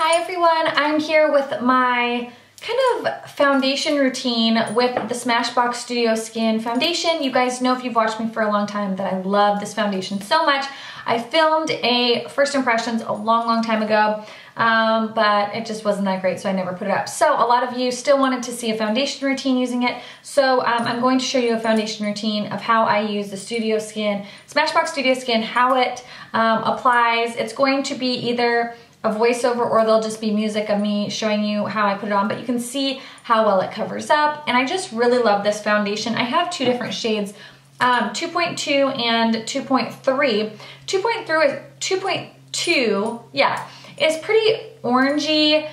Hi everyone, I'm here with my kind of foundation routine with the Smashbox Studio Skin foundation. You guys know if you've watched me for a long time that I love this foundation so much. I filmed a first impressions a long time ago, but it just wasn't that great, so I never put it up. So a lot of you still wanted to see a foundation routine using it, so I'm going to show you a foundation routine of how I use the Studio Skin, Smashbox Studio Skin, how it applies. It's going to be either a voiceover or there'll just be music of me showing you how I put it on, but you can see how well it covers up. And I just really love this foundation. I have two different shades, 2.2 and 2.3. 2.2, yeah, is pretty orangey,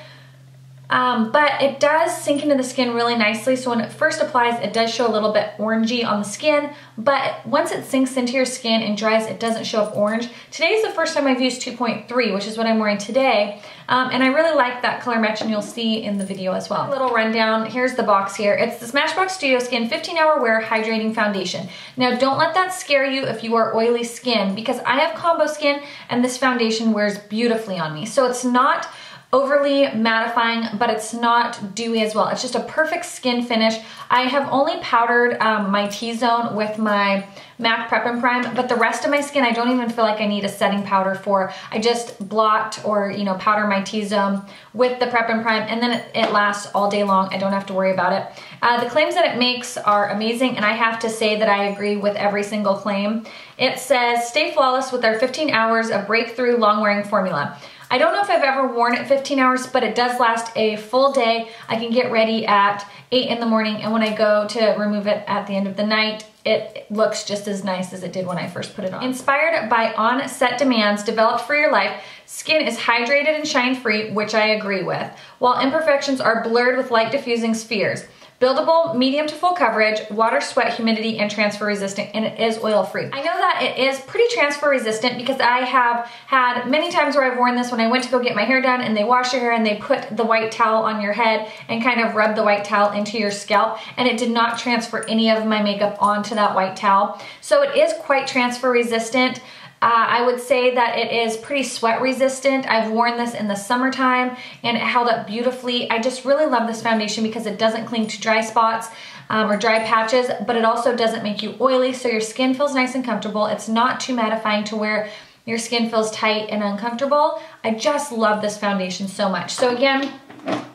but it does sink into the skin really nicely. So when it first applies, it does show a little bit orangey on the skin, but once it sinks into your skin and dries, it doesn't show up orange. Today is the first time I've used 2.3, which is what I'm wearing today, and I really like that color match, and you'll see in the video as well. A little rundown, here's the box here. It's the Smashbox Studio Skin 15-Hour Wear Hydrating Foundation. Now don't let that scare you if you are oily skin, because I have combo skin and this foundation wears beautifully on me. So it's not overly mattifying, but it's not dewy as well. It's just a perfect skin finish. I have only powdered my T-zone with my MAC Prep and Prime, but the rest of my skin I don't even feel like I need a setting powder for. I just blot or powder my T-zone with the Prep and Prime, and then it lasts all day long. I don't have to worry about it. The claims that it makes are amazing, and I have to say that I agree with every single claim. It says, stay flawless with our 15 hours of breakthrough long-wearing formula. I don't know if I've ever worn it 15 hours, but it does last a full day. I can get ready at 8 in the morning, and when I go to remove it at the end of the night, it looks just as nice as it did when I first put it on. Inspired by on-set demands developed for your life, skin is hydrated and shine-free, which I agree with, while imperfections are blurred with light-diffusing spheres. Buildable, medium to full coverage, water, sweat, humidity, and transfer resistant, and it is oil free. I know that it is pretty transfer resistant because I have had many times where I've worn this when I went to go get my hair done and they wash your hair and they put the white towel on your head and kind of rub the white towel into your scalp, and it did not transfer any of my makeup onto that white towel. So it is quite transfer resistant. I would say that it is pretty sweat resistant. I've worn this in the summertime and it held up beautifully. I just really love this foundation because it doesn't cling to dry spots or dry patches, but it also doesn't make you oily, so your skin feels nice and comfortable. It's not too mattifying to where your skin feels tight and uncomfortable. I just love this foundation so much. So again,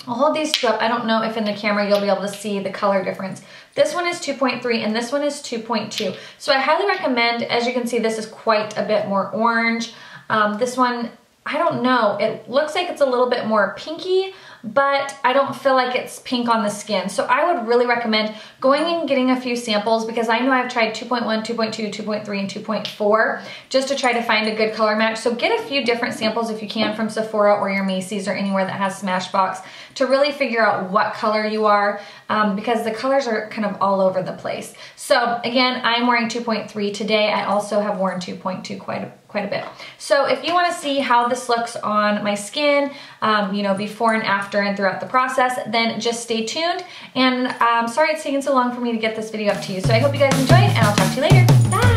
I'll hold these two up. I don't know if in the camera you'll be able to see the color difference. This one is 2.3 and this one is 2.2. So I highly recommend, as you can see, this is quite a bit more orange. This one, I don't know, it looks like it's a little bit more pinky, but I don't feel like it's pink on the skin. So I would really recommend going and getting a few samples, because I know I've tried 2.1, 2.2, 2.3, and 2.4 just to try to find a good color match. So get a few different samples if you can from Sephora or your Macy's or anywhere that has Smashbox to really figure out what color you are, because the colors are kind of all over the place. So again, I'm wearing 2.3 today. I also have worn 2.2 quite a bit. So if you want to see how this looks on my skin, before and after and throughout the process, then just stay tuned. And sorry it's taking so long for me to get this video up to you. So I hope you guys enjoyed, and I'll talk to you later. Bye!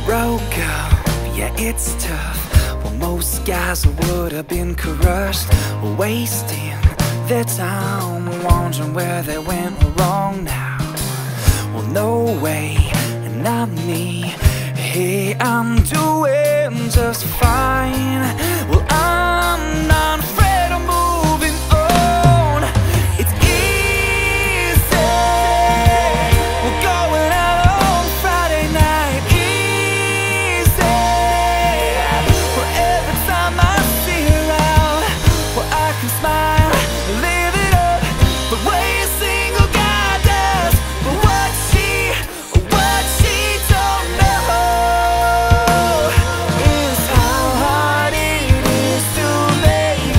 Broke up, yeah, it's tough. Well, most guys would have been crushed, wasting their time wondering where they went wrong now. Well, no way, not me. Hey, I'm doing just fine. Well, I'm not afraid of moving on. It's easy. We're going out on Friday night. Easy. Well, every time I see her out, well, I can smile, live it up. But way a single guy does, but what she don't know is how hard it is to make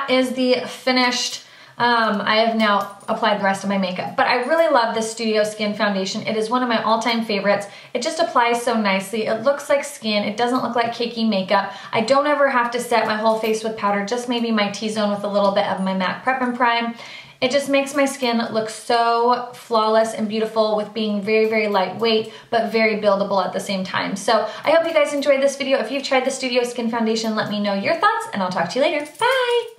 that is the finished, I have now applied the rest of my makeup. But I really love this Studio Skin foundation. It is one of my all-time favorites. It just applies so nicely. It looks like skin. It doesn't look like cakey makeup. I don't ever have to set my whole face with powder, just maybe my T-zone with a little bit of my MAC Prep and Prime. It just makes my skin look so flawless and beautiful with being very, very lightweight, but very buildable at the same time. So I hope you guys enjoyed this video. If you've tried the Studio Skin foundation, let me know your thoughts, and I'll talk to you later. Bye!